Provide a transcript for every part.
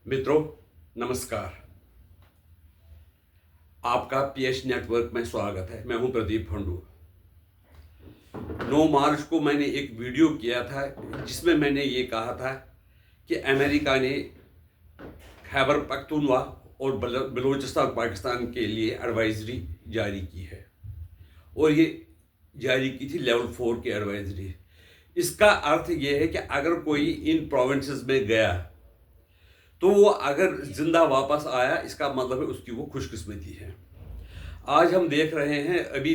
मित्रों, नमस्कार। आपका पीएच नेटवर्क में स्वागत है। मैं हूं प्रदीप फंडू। 9 मार्च को मैंने एक वीडियो किया था जिसमें मैंने ये कहा था कि अमेरिका ने खैबर पख्तूनख्वा और बलूचिस्तान पाकिस्तान के लिए एडवाइजरी जारी की है और ये जारी की थी लेवल 4 की एडवाइजरी। इसका अर्थ ये है कि अगर कोई इन प्रोविंसेस में गया तो वो अगर जिंदा वापस आया, इसका मतलब है उसकी वो खुशकिस्मती है। आज हम देख रहे हैं, अभी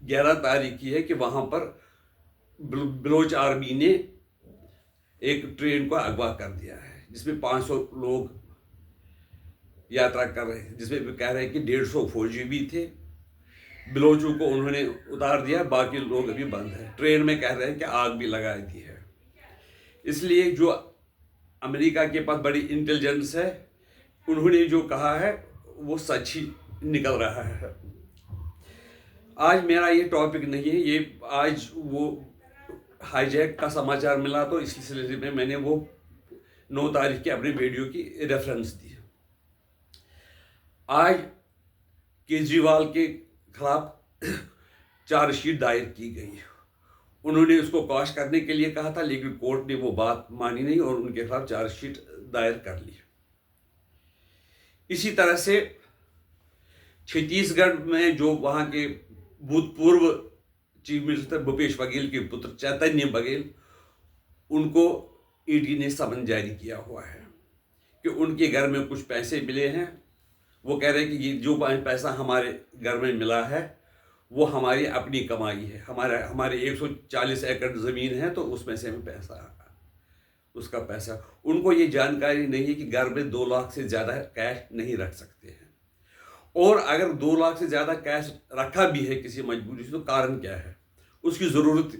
11 तारीख की है, कि वहां पर बलोच आर्मी ने एक ट्रेन को अगवा कर दिया है जिसमें 500 लोग यात्रा कर रहे हैं, जिसमें कह रहे हैं कि 150 फौजी भी थे। बलोचों को उन्होंने उतार दिया, बाकी लोग अभी बंद हैं। ट्रेन में कह रहे हैं कि आग भी लगा दी है। इसलिए जो अमेरिका के पास बड़ी इंटेलिजेंस है, उन्होंने जो कहा है वो सच ही निकल रहा है। आज मेरा ये टॉपिक नहीं है, ये आज वो हाईजैक का समाचार मिला तो इस सिलसिले में मैंने वो 9 तारीख की अपनी वीडियो की रेफरेंस दी। आज केजरीवाल के खिलाफ चार्जशीट दायर की गई। उन्होंने उसको कॉश करने के लिए कहा था, लेकिन कोर्ट ने वो बात मानी नहीं और उनके खिलाफ चार्जशीट दायर कर ली। इसी तरह से छत्तीसगढ़ में जो वहां के भूतपूर्व चीफ मिनिस्टर भूपेश बघेल के पुत्र चैतन्य बघेल, उनको ईडी ने समन जारी किया हुआ है कि उनके घर में कुछ पैसे मिले हैं। वो कह रहे हैं कि ये जो पैसा हमारे घर में मिला है वो हमारी अपनी कमाई है। हमारे 140 एकड़ ज़मीन है, तो उसमें से हमें उसका पैसा। उनको ये जानकारी नहीं है कि घर में 2 लाख से ज़्यादा कैश नहीं रख सकते हैं, और अगर 2 लाख से ज़्यादा कैश रखा भी है किसी मजबूरी से, तो कारण क्या है, उसकी ज़रूरत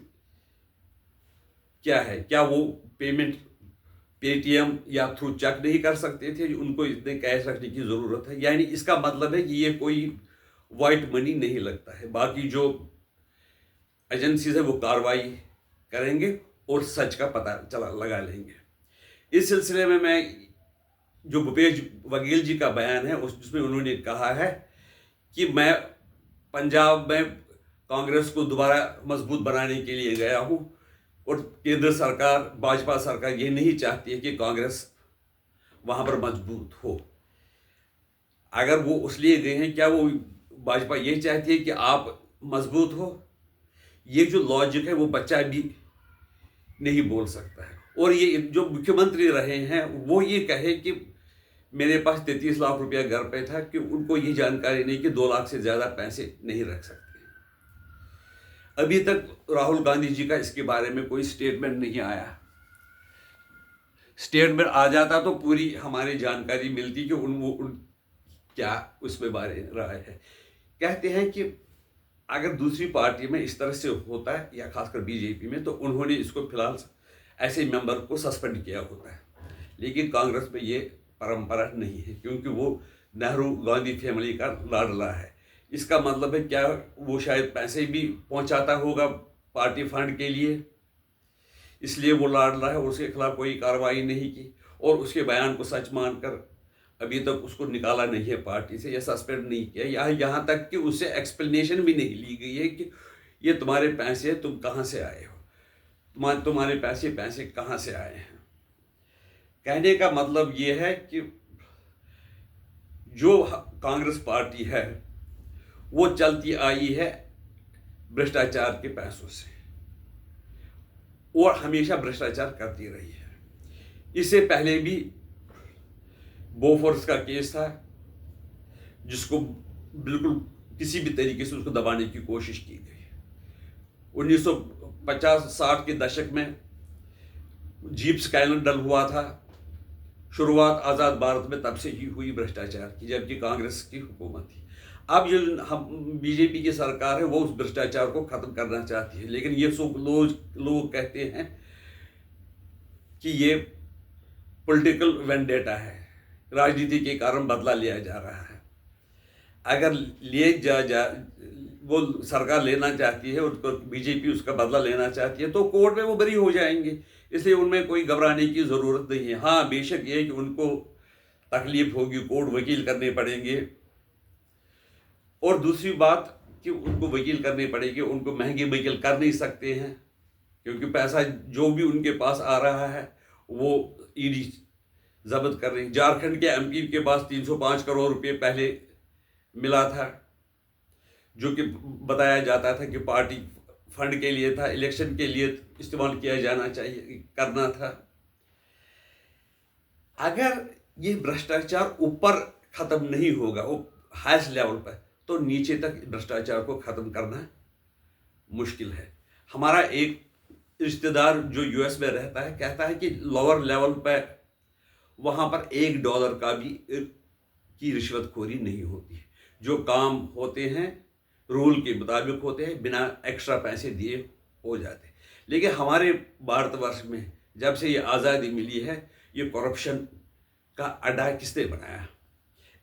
क्या है। क्या वो पेमेंट पेटीएम या थ्रू चेक नहीं कर सकते थे, उनको इतने कैश रखने की ज़रूरत है। यानी इसका मतलब है कि ये कोई वाइट मनी नहीं लगता है। बाकी जो एजेंसीज है वो कार्रवाई करेंगे और सच का पता लगा लेंगे। इस सिलसिले में मैं जो भूपेश बघेल जी का बयान है जिसमें उन्होंने कहा है कि मैं पंजाब में कांग्रेस को दोबारा मजबूत बनाने के लिए गया हूं और केंद्र सरकार, भाजपा सरकार ये नहीं चाहती है कि कांग्रेस वहां पर मजबूत हो। अगर वो उसलिए गए हैं, क्या वो भाजपा ये चाहती है कि आप मजबूत हो? ये जो लॉजिक है वो बच्चा भी नहीं बोल सकता है। और ये जो मुख्यमंत्री रहे हैं वो ये कहे कि मेरे पास 33 लाख रुपया घर पे था, कि उनको ये जानकारी नहीं कि 2 लाख से ज़्यादा पैसे नहीं रख सकते। अभी तक राहुल गांधी जी का इसके बारे में कोई स्टेटमेंट नहीं आया। स्टेटमेंट आ जाता तो पूरी हमारी जानकारी मिलती कि उन क्या उसमें बारे राय है। कहते हैं कि अगर दूसरी पार्टी में इस तरह से होता है, या खासकर बीजेपी में, तो उन्होंने इसको फिलहाल ऐसे मेंबर को सस्पेंड किया होता है। लेकिन कांग्रेस में ये परंपरा नहीं है, क्योंकि वो नेहरू गांधी फैमिली का लाडला है। इसका मतलब है क्या, वो शायद पैसे भी पहुंचाता होगा पार्टी फंड के लिए, इसलिए वो लाडला है और उसके खिलाफ कोई कार्रवाई नहीं की, और उसके बयान को सच मानकर अभी तक उसको निकाला नहीं है पार्टी से या सस्पेंड नहीं किया। यहाँ तक कि उससे एक्सप्लेनेशन भी नहीं ली गई है कि ये तुम्हारे पैसे, तुम कहाँ से आए हो, तुम्हारे पैसे कहाँ से आए हैं। कहने का मतलब ये है कि जो कांग्रेस पार्टी है वो चलती आई है भ्रष्टाचार के पैसों से, और हमेशा भ्रष्टाचार करती रही है। इससे पहले भी बोफोर्स का केस था, जिसको बिल्कुल किसी भी तरीके से उसको दबाने की कोशिश की गई। 1950-60 के दशक में जीप स्कैंडल हुआ था। शुरुआत आज़ाद भारत में तब से ही हुई भ्रष्टाचार की, जबकि कांग्रेस की हुकूमत थी। अब जो हम बीजेपी की सरकार है वो उस भ्रष्टाचार को खत्म करना चाहती है, लेकिन ये सब लोग कहते हैं कि ये पॉलिटिकल वेंडेटा है, राजनीति के कारण बदला लिया जा रहा है। अगर वो सरकार लेना चाहती है, उसको बीजेपी उसका बदला लेना चाहती है, तो कोर्ट में वो बरी हो जाएंगे। इसलिए उनमें कोई घबराने की ज़रूरत नहीं है। हाँ, बेशक ये कि उनको तकलीफ होगी, कोर्ट वकील करने पड़ेंगे। और दूसरी बात कि उनको वकील करने पड़ेंगे, उनको महंगे वकील कर नहीं सकते हैं क्योंकि पैसा जो भी उनके पास आ रहा है वो ईडी जब्त कर रही है। झारखंड के एमपी के पास 305 करोड़ रुपए पहले मिला था, जो कि बताया जाता था कि पार्टी फंड के लिए था, इलेक्शन के लिए इस्तेमाल किया जाना चाहिए, करना था। अगर ये भ्रष्टाचार ऊपर खत्म नहीं होगा, वो हाईएस्ट लेवल पर, तो नीचे तक भ्रष्टाचार को खत्म करना मुश्किल है। हमारा एक रिश्तेदार जो यूएस में रहता है कहता है कि लोअर लेवल पर वहां पर $1 का भी की रिश्वतखोरी नहीं होती है। जो काम होते हैं रूल के मुताबिक होते हैं, बिना एक्स्ट्रा पैसे दिए हो जाते हैं। लेकिन हमारे भारतवर्ष में जब से ये आज़ादी मिली है, ये करप्शन का अड्डा किसने बनाया?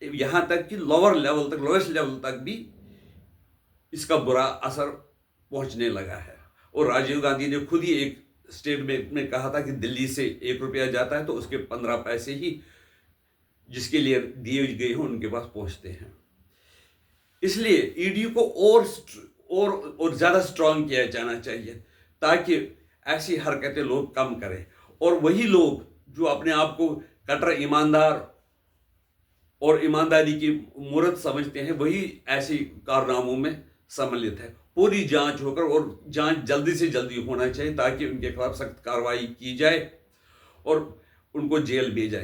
यहाँ तक कि लोअर लेवल तक, लोएस्ट लेवल तक भी इसका बुरा असर पहुंचने लगा है। और राजीव गांधी ने खुद ही एक स्टेटमेंट में कहा था कि दिल्ली से ₹1 जाता है तो उसके 15 पैसे ही जिसके लिए दिए गए हों उनके पास पहुंचते हैं। इसलिए ईडी को और ज़्यादा स्ट्रांग किया जाना चाहिए ताकि ऐसी हरकतें लोग कम करें। और वही लोग जो अपने आप को कट्टर ईमानदार और ईमानदारी की मूरत समझते हैं, वही ऐसी कारनामों में सम्मिलित है। पूरी जांच होकर, और जांच जल्दी से जल्दी होना चाहिए ताकि उनके खिलाफ सख्त कार्रवाई की जाए और उनको जेल भेजा जाए।